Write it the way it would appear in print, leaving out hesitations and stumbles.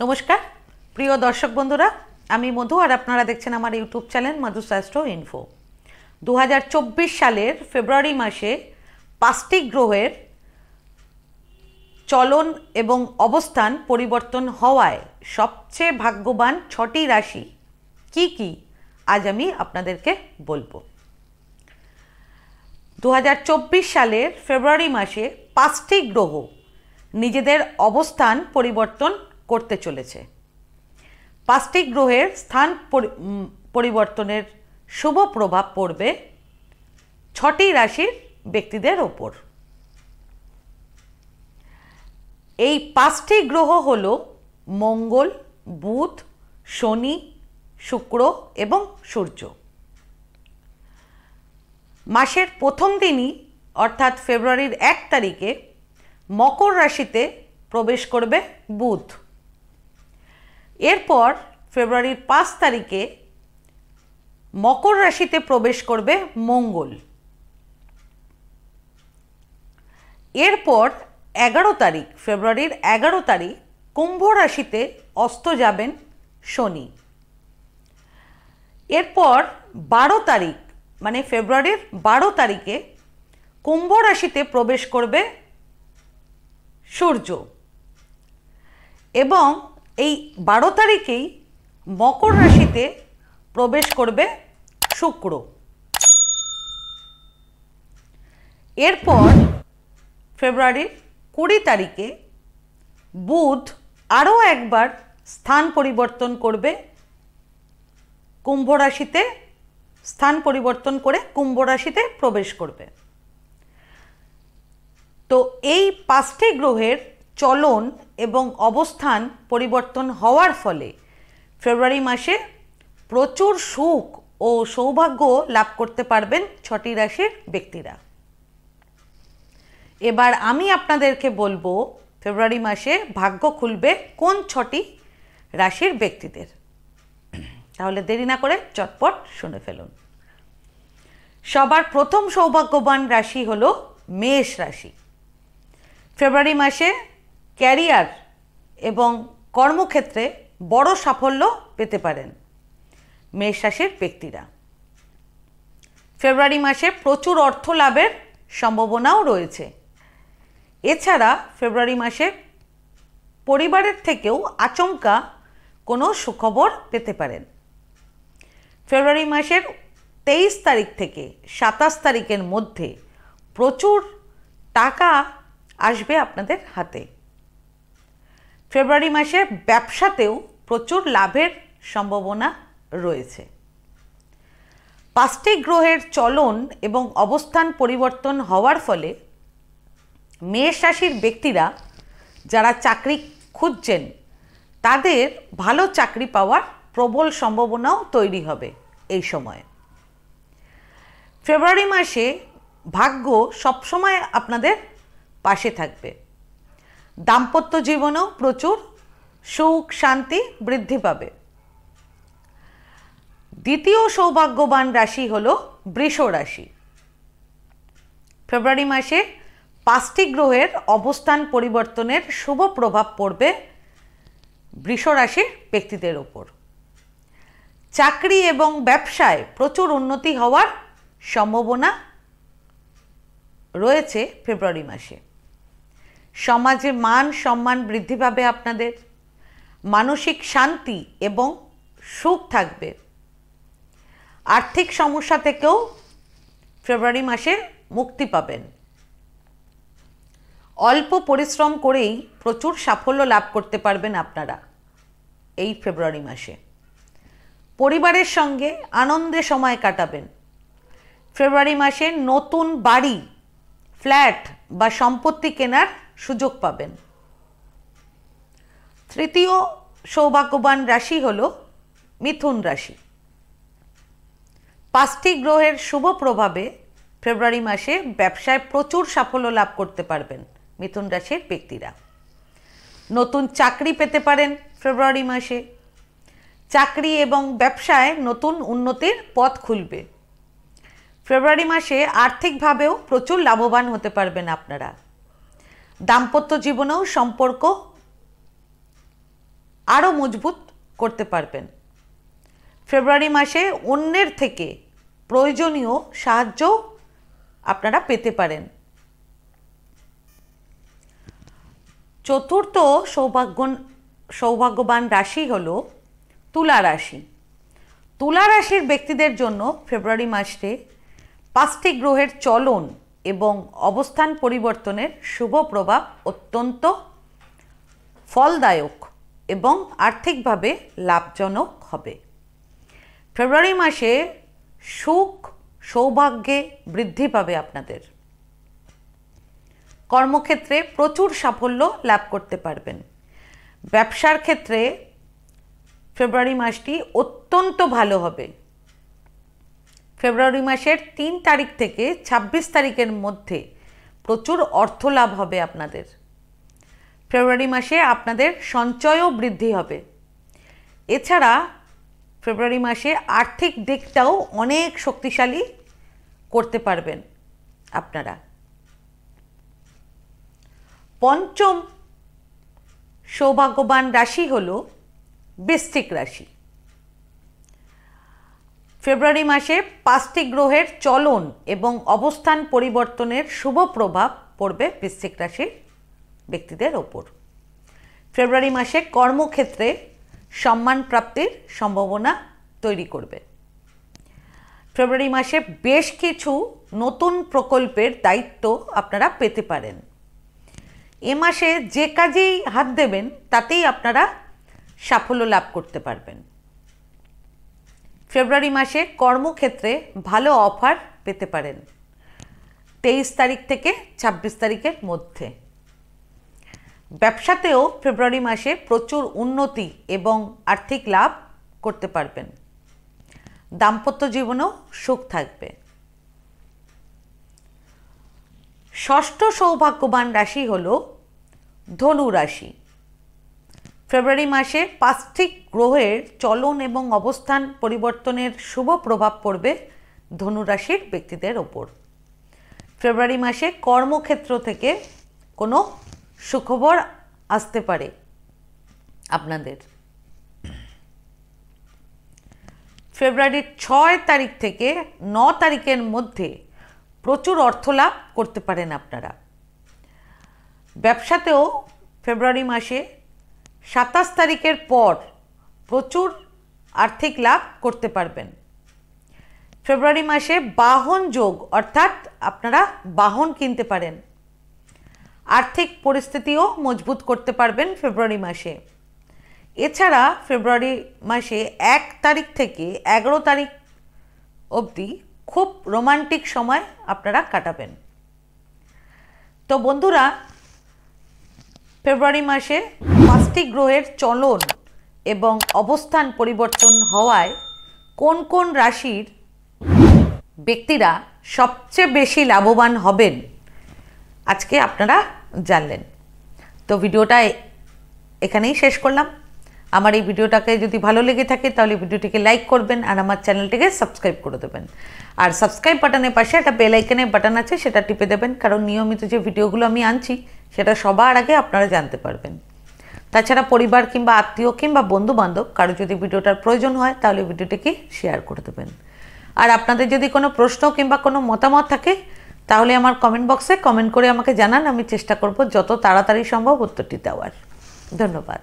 নমস্কার প্রিয় দর্শক বন্ধুরা, আমি মধু আর আপনারা দেখছেন আমার YouTube channel Madhu's astro info. 2024 সালের ফেব্রুয়ারি মাসে 5টি গ্রহের চলন এবং অবস্থান পরিবর্তন হওয়ায় সবচেয়ে ভাগ্যবান 6টি রাশি কি কি আজ আমি আপনাদেরকে বলবো। 2024 সালের ফেব্রুয়ারি মাসে 5টি গ্রহ নিজেদের অবস্থান পরিবর্তন করতে চলেছে। 5টি গ্রহের স্থান পরিবর্তনের শুভ প্রভাব পড়বে 6টি রাশির ব্যক্তিদের ওপর। এই 5টি গ্রহ হল মঙ্গল, বুধ, শনি, শুক্র এবং সূর্য। মাসের প্রথম দিনই অর্থাৎ ফেব্রুয়ারির 1 তারিখে মকর রাশিতে প্রবেশ করবে বুধ। এরপর ফেব্রুয়ারির 5 তারিখে মকর রাশিতে প্রবেশ করবে মঙ্গল। এরপর 11 তারিখ ফেব্রুয়ারির 11 তারিখ কুম্ভ রাশিতে অস্ত যাবেন শনি। এরপর 12 তারিখ মানে ফেব্রুয়ারির 12 তারিখে কুম্ভ রাশিতে প্রবেশ করবে সূর্য এবং এই 12 তারিখেই মকর রাশিতে প্রবেশ করবে শুক্র। এরপর ফেব্রুয়ারির 20 তারিখে বুধ আরও একবার স্থান পরিবর্তন করবে কুম্ভ রাশিতে, স্থান পরিবর্তন করে কুম্ভ রাশিতে প্রবেশ করবে। তো এই 5টি গ্রহের চলন এবং অবস্থান পরিবর্তন হওয়ার ফলে ফেব্রুয়ারি মাসে প্রচুর সুখ ও সৌভাগ্য লাভ করতে পারবেন 6টি রাশির ব্যক্তিরা। এবার আমি আপনাদেরকে বলবো ফেব্রুয়ারি মাসে ভাগ্য খুলবে কোন 6টি রাশির ব্যক্তিদের। তাহলে দেরি না করে চটপট শুনে ফেলুন। সবার প্রথম সৌভাগ্যবান রাশি হলো মেষ রাশি। ফেব্রুয়ারি মাসে ক্যারিয়ার এবং কর্মক্ষেত্রে বড় সাফল্য পেতে পারেন মেষ রাশির ব্যক্তিরা। ফেব্রুয়ারি মাসে প্রচুর অর্থ লাভের সম্ভাবনাও রয়েছে। এছাড়া ফেব্রুয়ারি মাসে পরিবারের থেকেও আচমকা কোনো সুখবর পেতে পারেন। ফেব্রুয়ারি মাসের 23 তারিখ থেকে 27 তারিখের মধ্যে প্রচুর টাকা আসবে আপনাদের হাতে। ফেব্রুয়ারি মাসে ব্যবসাতেও প্রচুর লাভের সম্ভাবনা রয়েছে। 5টি গ্রহের চলন এবং অবস্থান পরিবর্তন হওয়ার ফলে মেষ রাশির ব্যক্তিরা যারা চাকরি খুঁজছেন তাদের ভালো চাকরি পাওয়ার প্রবল সম্ভাবনাও তৈরি হবে এই সময়ে। ফেব্রুয়ারি মাসে ভাগ্য সবসময় আপনাদের পাশে থাকবে। দাম্পত্য জীবনেও প্রচুর সুখ শান্তি বৃদ্ধি পাবে। দ্বিতীয় সৌভাগ্যবান রাশি হলো বৃষ রাশি। ফেব্রুয়ারি মাসে 5টি গ্রহের অবস্থান পরিবর্তনের শুভ প্রভাব পড়বে বৃষ রাশির ব্যক্তিদের ওপর। চাকরি এবং ব্যবসায় প্রচুর উন্নতি হওয়ার সম্ভাবনা রয়েছে ফেব্রুয়ারি মাসে। সমাজে মান সম্মান বৃদ্ধি পাবে আপনাদের। মানসিক শান্তি এবং সুখ থাকবে। আর্থিক সমস্যা থেকেও ফেব্রুয়ারি মাসে মুক্তি পাবেন। অল্প পরিশ্রম করেই প্রচুর সাফল্য লাভ করতে পারবেন আপনারা এই ফেব্রুয়ারি মাসে। পরিবারের সঙ্গে আনন্দে সময় কাটাবেন। ফেব্রুয়ারি মাসে নতুন বাড়ি, ফ্ল্যাট বা সম্পত্তি কেনার সুযোগ পাবেন। তৃতীয় সৌভাগ্যবান রাশি হল মিথুন রাশি। 5টি গ্রহের শুভ প্রভাবে ফেব্রুয়ারি মাসে ব্যবসায় প্রচুর সাফল্য লাভ করতে পারবেন মিথুন রাশির ব্যক্তিরা। নতুন চাকরি পেতে পারেন ফেব্রুয়ারি মাসে। চাকরি এবং ব্যবসায় নতুন উন্নতির পথ খুলবে। ফেব্রুয়ারি মাসে আর্থিকভাবেও প্রচুর লাভবান হতে পারবেন আপনারা। দাম্পত্য জীবনেও সম্পর্ক আরও মজবুত করতে পারবেন। ফেব্রুয়ারি মাসে অন্যের থেকে প্রয়োজনীয় সাহায্য আপনারা পেতে পারেন। চতুর্থ সৌভাগ্যবান রাশি হল তুলা রাশি। তুলা রাশির ব্যক্তিদের জন্য ফেব্রুয়ারি মাসে 5টি গ্রহের চলন এবং অবস্থান পরিবর্তনের শুভ প্রভাব অত্যন্ত ফলদায়ক এবং আর্থিকভাবে লাভজনক হবে। ফেব্রুয়ারি মাসে সুখ সৌভাগ্যে বৃদ্ধি পাবে আপনাদের। কর্মক্ষেত্রে প্রচুর সাফল্য লাভ করতে পারবেন। ব্যবসার ক্ষেত্রে ফেব্রুয়ারি মাসটি অত্যন্ত ভালো হবে। ফেব্রুয়ারি মাসের 3 তারিখ থেকে 26 তারিখের মধ্যে প্রচুর অর্থ লাভ হবে আপনাদের। ফেব্রুয়ারি মাসে আপনাদের সঞ্চয়ও বৃদ্ধি হবে। এছাড়া ফেব্রুয়ারি মাসে আর্থিক দিকটাও অনেক শক্তিশালী করতে পারবেন আপনারা। পঞ্চম সৌভাগ্যবান রাশি হল বৃশ্চিক রাশি। ফেব্রুয়ারি মাসে 5টি গ্রহের চলন এবং অবস্থান পরিবর্তনের শুভ প্রভাব পড়বে বৃশ্চিক রাশির ব্যক্তিদের ওপর। ফেব্রুয়ারি মাসে কর্মক্ষেত্রে সম্মান প্রাপ্তির সম্ভাবনা তৈরি করবে। ফেব্রুয়ারি মাসে বেশ কিছু নতুন প্রকল্পের দায়িত্ব আপনারা পেতে পারেন। এ মাসে যে কাজেই হাত দেবেন তাতেই আপনারা সাফল্য লাভ করতে পারবেন। ফেব্রুয়ারি মাসে কর্মক্ষেত্রে ভালো অফার পেতে পারেন 23 তারিখ থেকে 26 তারিখের মধ্যে। ব্যবসাতেও ফেব্রুয়ারি মাসে প্রচুর উন্নতি এবং আর্থিক লাভ করতে পারবেন। দাম্পত্য জীবনেও সুখ থাকবে। ষষ্ঠ সৌভাগ্যবান রাশি হল ধনু রাশি। ফেব্রুয়ারি মাসে 5টি গ্রহের চলন এবং অবস্থান পরিবর্তনের শুভ প্রভাব পড়বে ধনু রাশির ব্যক্তিদের ওপর। ফেব্রুয়ারি মাসে কর্মক্ষেত্র থেকে কোনো সুখবর আসতে পারে আপনাদের। ফেব্রুয়ারির 6 তারিখ থেকে 9 তারিখের মধ্যে প্রচুর অর্থ লাভ করতে পারেন আপনারা। ব্যবসাতেও ফেব্রুয়ারি মাসে 27 তারিখের পর প্রচুর আর্থিক লাভ করতে পারবেন। ফেব্রুয়ারি মাসে বাহন যোগ অর্থাৎ আপনারা বাহন কিনতে পারেন। আর্থিক পরিস্থিতিও মজবুত করতে পারবেন ফেব্রুয়ারি মাসে। এছাড়া ফেব্রুয়ারি মাসে 1 তারিখ থেকে 11 তারিখ অবধি খুব রোমান্টিক সময় আপনারা কাটাবেন। তো বন্ধুরা, ফেব্রুয়ারি মাসে 5টি গ্রহের চলন এবং অবস্থান পরিবর্তন হওয়ায় কোন কোন রাশির ব্যক্তিরা সবচেয়ে বেশি লাভবান হবেন আজকে আপনারা জানলেন। তো ভিডিওটা এখানেই শেষ করলাম। আমার এই ভিডিওটাকে যদি ভালো লেগে থাকে তাহলে ভিডিওটিকে লাইক করবেন আর আমার চ্যানেলটিকে সাবস্ক্রাইব করে দেবেন। আর সাবস্ক্রাইব বাটনের পাশে একটা বেল আইকনের বাটন আছে, সেটা টিপে দেবেন, কারণ নিয়মিত যে ভিডিওগুলো আমি আনছি সেটা সবার আগে আপনারা জানতে পারবেন। তাছাড়া পরিবার কিংবা আত্মীয় কিংবা বন্ধুবান্ধব কারো যদি ভিডিওটার প্রয়োজন হয় তাহলে ভিডিওটিকে শেয়ার করে দেবেন। আর আপনাদের যদি কোনো প্রশ্ন কিংবা কোনো মতামত থাকে তাহলে আমার কমেন্ট বক্সে কমেন্ট করে আমাকে জানান। আমি চেষ্টা করব যত তাড়াতাড়ি সম্ভব উত্তরটি দেওয়ার। ধন্যবাদ।